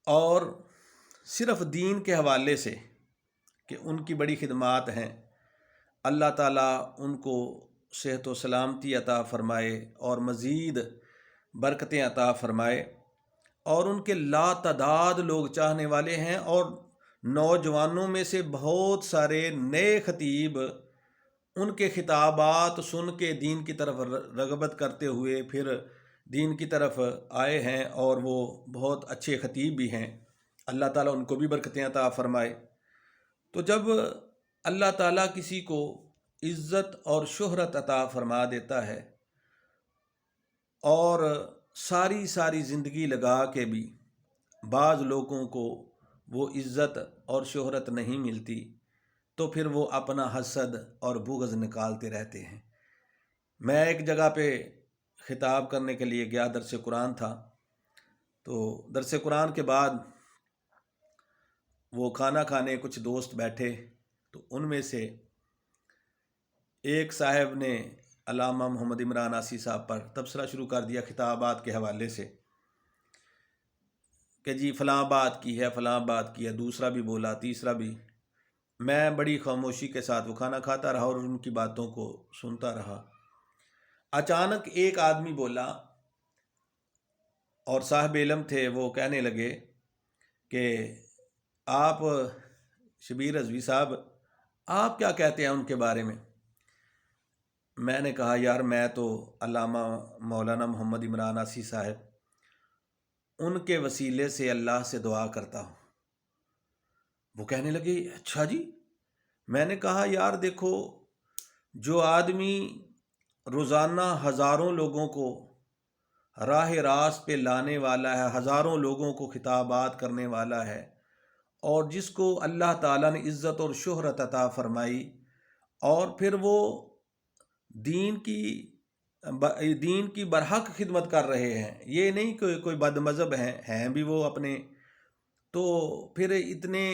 اور صرف دین کے حوالے سے کہ ان کی بڑی خدمات ہیں، اللہ تعالیٰ ان کو صحت و سلامتی عطا فرمائے اور مزید برکتیں عطا فرمائے، اور ان کے لاتعداد لوگ چاہنے والے ہیں، اور نوجوانوں میں سے بہت سارے نئے خطیب ان کے خطابات سن کے دین کی طرف رغبت کرتے ہوئے پھر دین کی طرف آئے ہیں، اور وہ بہت اچھے خطیب بھی ہیں۔ اللہ تعالیٰ ان کو بھی برکتیں عطا فرمائے۔ تو جب اللہ تعالیٰ کسی کو عزت اور شہرت عطا فرما دیتا ہے اور ساری ساری زندگی لگا کے بھی بعض لوگوں کو وہ عزت اور شہرت نہیں ملتی، تو پھر وہ اپنا حسد اور بغض نکالتے رہتے ہیں۔ میں ایک جگہ پہ خطاب کرنے کے لیے گیا، درس قرآن تھا، تو درس قرآن کے بعد وہ کھانا کھانے کچھ دوست بیٹھے، تو ان میں سے ایک صاحب نے علامہ محمد عمران عاصی صاحب پر تبصرہ شروع کر دیا خطابات کے حوالے سے کہ جی فلاں بات کی ہے، فلاں بات کی ہے، دوسرا بھی بولا، تیسرا بھی۔ میں بڑی خاموشی کے ساتھ وہ کھانا کھاتا رہا اور ان کی باتوں کو سنتا رہا۔ اچانک ایک آدمی بولا اور صاحب علم تھے، وہ کہنے لگے کہ آپ شبیر رضوی صاحب، آپ کیا کہتے ہیں ان کے بارے میں؟ میں نے کہا یار میں تو علامہ مولانا محمد عمران عاصی صاحب ان کے وسیلے سے اللہ سے دعا کرتا ہوں۔ وہ کہنے لگے اچھا جی۔ میں نے کہا یار دیکھو، جو آدمی روزانہ ہزاروں لوگوں کو راہ راست پہ لانے والا ہے، ہزاروں لوگوں کو خطابات کرنے والا ہے، اور جس کو اللہ تعالیٰ نے عزت اور شہرت عطا فرمائی، اور پھر وہ دین کی برحق خدمت کر رہے ہیں، یہ نہیں کہ کوئی بد مذہب ہیں بھی وہ اپنے، تو پھر اتنے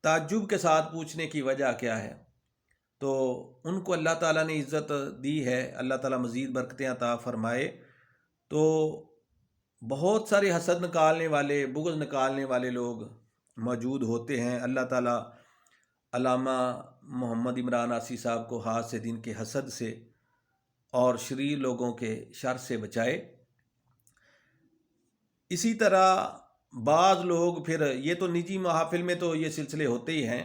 تعجب کے ساتھ پوچھنے کی وجہ کیا ہے؟ تو ان کو اللہ تعالیٰ نے عزت دی ہے، اللہ تعالیٰ مزید برکتیں عطا فرمائے۔ تو بہت سارے حسد نکالنے والے، بغض نکالنے والے لوگ موجود ہوتے ہیں۔ اللہ تعالیٰ علامہ محمد عمران عاصی صاحب کو ہاتھ سے دین کے حسد سے اور شریر لوگوں کے شر سے بچائے۔ اسی طرح بعض لوگ پھر، یہ تو نجی محافل میں تو یہ سلسلے ہوتے ہی ہیں،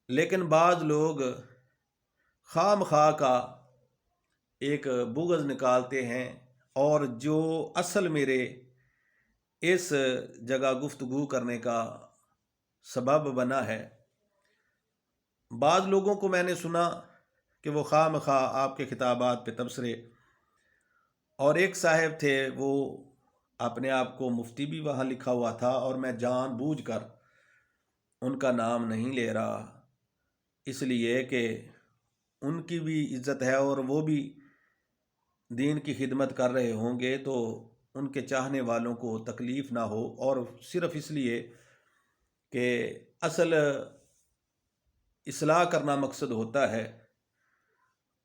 لیکن بعض لوگ خواہ مخواہ کا ایک بغض نکالتے ہیں، اور جو اصل میرے اس جگہ گفتگو کرنے کا سبب بنا ہے، بعض لوگوں کو میں نے سنا کہ وہ خواہ مخواہ آپ کے خطابات پہ تبصرے، اور ایک صاحب تھے وہ اپنے آپ کو مفتی بھی وہاں لکھا ہوا تھا، اور میں جان بوجھ کر ان کا نام نہیں لے رہا، اس لیے کہ ان کی بھی عزت ہے اور وہ بھی دین کی خدمت کر رہے ہوں گے، تو ان کے چاہنے والوں کو تکلیف نہ ہو، اور صرف اس لیے کہ اصل اصلاح کرنا مقصد ہوتا ہے۔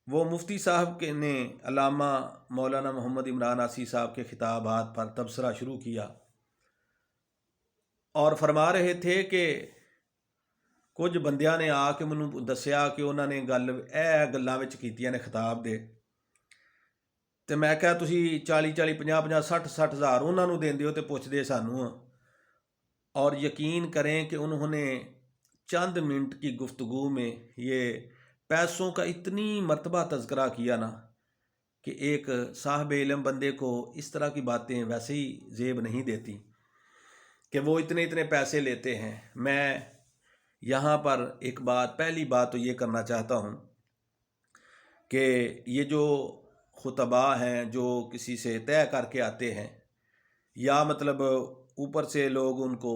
وہ مفتی صاحب نے علامہ مولانا محمد عمران عاصی صاحب کے خطابات پر تبصرہ شروع کیا، اور فرما رہے تھے کہ کچھ بندیاں نے آ کے مینوں دسیا کہ انہوں نے گلاں وچ کیتیاں نے خطاب دے، تے میں کہا تسی 40 50 60 ہزار انہوں نے دیندے ہو تے پوچھدے سانوں، اور یقین کریں کہ انہوں نے چند منٹ کی گفتگو میں یہ پیسوں کا اتنی مرتبہ تذکرہ کیا نا کہ ایک صاحب علم بندے کو اس طرح کی باتیں ویسے ہی زیب نہیں دیتی کہ وہ اتنے پیسے لیتے ہیں۔ میں یہاں پر ایک بات، پہلی بات تو یہ کرنا چاہتا ہوں کہ یہ جو خطباء ہیں جو کسی سے طے کر کے آتے ہیں، یا مطلب اوپر سے لوگ ان کو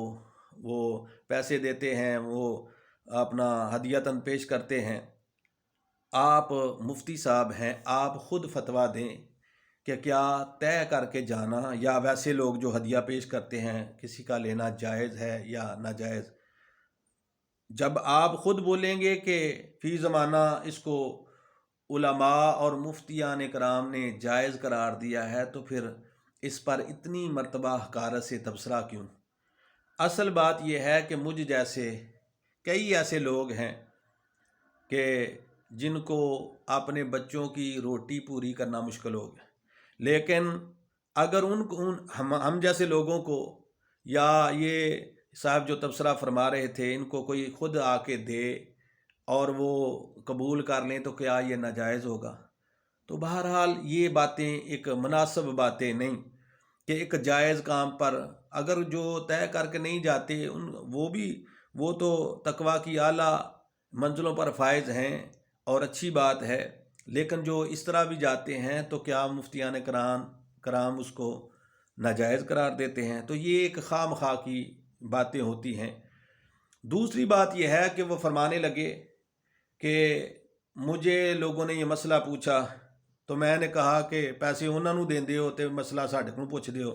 وہ پیسے دیتے ہیں، وہ اپنا ہدیتاً پیش کرتے ہیں، آپ مفتی صاحب ہیں، آپ خود فتویٰ دیں کہ کیا طے کر کے جانا یا ویسے لوگ جو ہدیہ پیش کرتے ہیں کسی کا لینا جائز ہے یا ناجائز؟ جب آپ خود بولیں گے کہ فی زمانہ اس کو علماء اور مفتیان کرام نے جائز قرار دیا ہے، تو پھر اس پر اتنی مرتبہ حقارت سے تبصرہ کیوں؟ اصل بات یہ ہے کہ مجھ جیسے کئی ایسے لوگ ہیں کہ جن کو اپنے بچوں کی روٹی پوری کرنا مشکل ہو گیا، لیکن اگر ہم جیسے لوگوں کو، یا یہ صاحب جو تبصرہ فرما رہے تھے، ان کو کوئی خود آ کے دے اور وہ قبول کر لیں تو کیا یہ ناجائز ہوگا؟ تو بہرحال یہ باتیں ایک مناسب باتیں نہیں کہ ایک جائز کام پر اگر جو طے کر کے نہیں جاتے وہ تو تقویٰ کی اعلیٰ منزلوں پر فائز ہیں اور اچھی بات ہے، لیکن جو اس طرح بھی جاتے ہیں تو کیا مفتیان کرام اس کو ناجائز قرار دیتے ہیں؟ تو یہ ایک خواہ مخواہ کی باتیں ہوتی ہیں۔ دوسری بات یہ ہے کہ وہ فرمانے لگے کہ مجھے لوگوں نے یہ مسئلہ پوچھا تو میں نے کہا کہ پیسے انہوں نے دین دیو تے مسئلہ ساڈے کو پوچھ دیو۔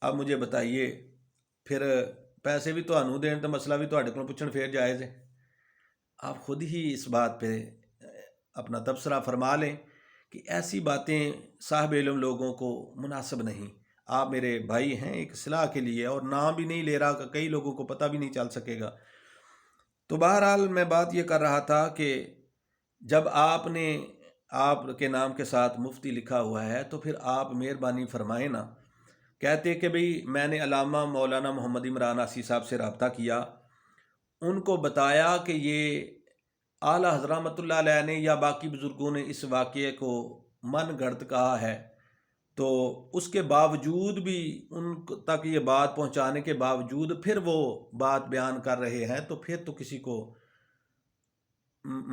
اب مجھے بتائیے، پھر پیسے بھی تہانوں دین تو مسئلہ بھی تہاڈے کو پوچھن پھر جائز ہے؟ آپ خود ہی اس بات پہ اپنا تبصرہ فرما لیں کہ ایسی باتیں صاحب علم لوگوں کو مناسب نہیں۔ آپ میرے بھائی ہیں، ایک اصلاح کے لیے، اور نام بھی نہیں لے رہا کہ کئی لوگوں کو پتہ بھی نہیں چل سکے گا۔ تو بہرحال میں بات یہ کر رہا تھا کہ جب آپ کے نام کے ساتھ مفتی لکھا ہوا ہے تو پھر آپ مہربانی فرمائیں نا، کہتے کہ بھئی میں نے علامہ مولانا محمد عمران آسی صاحب سے رابطہ کیا، ان کو بتایا کہ یہ اعلیٰ حضرت رحمۃ اللہ علیہ نے یا باقی بزرگوں نے اس واقعے کو من گھڑت کہا ہے، تو اس کے باوجود بھی ان تک یہ بات پہنچانے کے باوجود پھر وہ بات بیان کر رہے ہیں، تو پھر تو کسی کو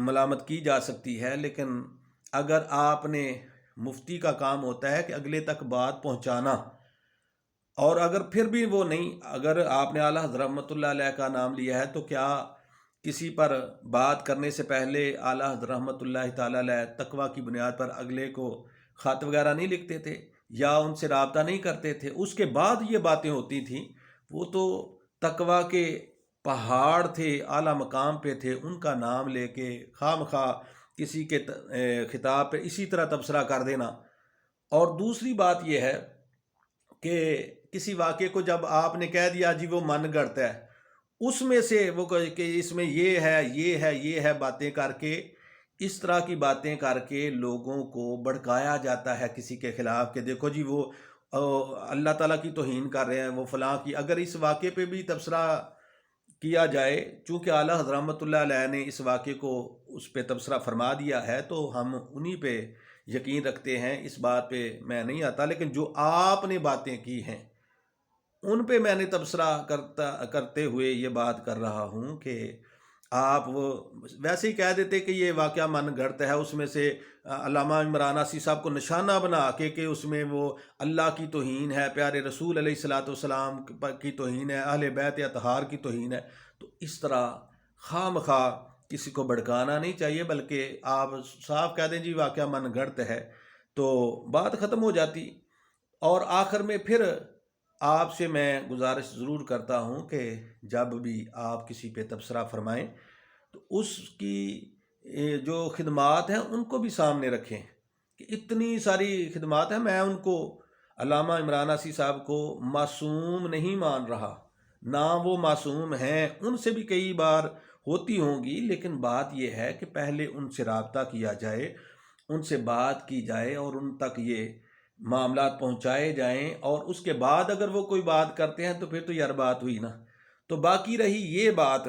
ملامت کی جا سکتی ہے۔ لیکن اگر آپ نے مفتی کا کام ہوتا ہے کہ اگلے تک بات پہنچانا، اور اگر پھر بھی وہ نہیں، اگر آپ نے اعلیٰ حضرت رحمۃ اللہ علیہ کا نام لیا ہے تو کیا کسی پر بات کرنے سے پہلے اعلیٰ حضرت رحمۃ اللہ تعالیٰ علیہ تقویٰ کی بنیاد پر اگلے کو خط وغیرہ نہیں لکھتے تھے یا ان سے رابطہ نہیں کرتے تھے؟ اس کے بعد یہ باتیں ہوتی تھیں، وہ تو تقویٰ کے پہاڑ تھے، اعلیٰ مقام پہ تھے، ان کا نام لے کے خواہ مخواہ کسی کے خطاب پہ اسی طرح تبصرہ کر دینا۔ اور دوسری بات یہ ہے کہ کسی واقعے کو جب آپ نے کہہ دیا جی وہ من گڑت ہے، اس میں سے وہ کہ اس میں یہ ہے یہ ہے یہ ہے باتیں کر کے، اس طرح کی باتیں کر کے لوگوں کو بھڑکایا جاتا ہے کسی کے خلاف کہ دیکھو جی وہ اللہ تعالیٰ کی توہین کر رہے ہیں، وہ فلاں کی۔ اگر اس واقعے پہ بھی تبصرہ کیا جائے، چونکہ اعلیٰ حضرت رحمۃ اللہ علیہ نے اس واقعے کو اس پہ تبصرہ فرما دیا ہے تو ہم انہی پہ یقین رکھتے ہیں، اس بات پہ میں نہیں آتا۔ لیکن جو آپ نے باتیں کی ہیں ان پہ میں نے تبصرہ کرتے ہوئے یہ بات کر رہا ہوں کہ آپ وہ ویسے ہی کہہ دیتے کہ یہ واقعہ من گھڑت ہے، اس میں سے علامہ عمران آسی صاحب کو نشانہ بنا کے کہ اس میں وہ اللہ کی توہین ہے، پیارے رسول علیہ الصلاۃ والسلام کی توہین ہے، اہل بیت اطہار کی توہین ہے۔ تو اس طرح خواہ مخواہ کسی کو بھڑکانا نہیں چاہیے، بلکہ آپ صاف کہہ دیں جی واقعہ من گھڑت ہے تو بات ختم ہو جاتی۔ اور آخر میں پھر آپ سے میں گزارش ضرور کرتا ہوں کہ جب بھی آپ کسی پہ تبصرہ فرمائیں تو اس کی جو خدمات ہیں ان کو بھی سامنے رکھیں کہ اتنی ساری خدمات ہیں، میں ان کو علامہ عمران آسی صاحب کو معصوم نہیں مان رہا، نہ وہ معصوم ہیں، ان سے بھی کئی بار ہوتی ہوں گی، لیکن بات یہ ہے کہ پہلے ان سے رابطہ کیا جائے، ان سے بات کی جائے اور ان تک یہ معاملات پہنچائے جائیں، اور اس کے بعد اگر وہ کوئی بات کرتے ہیں تو پھر تو یار بات ہوئی نا۔ تو باقی رہی یہ بات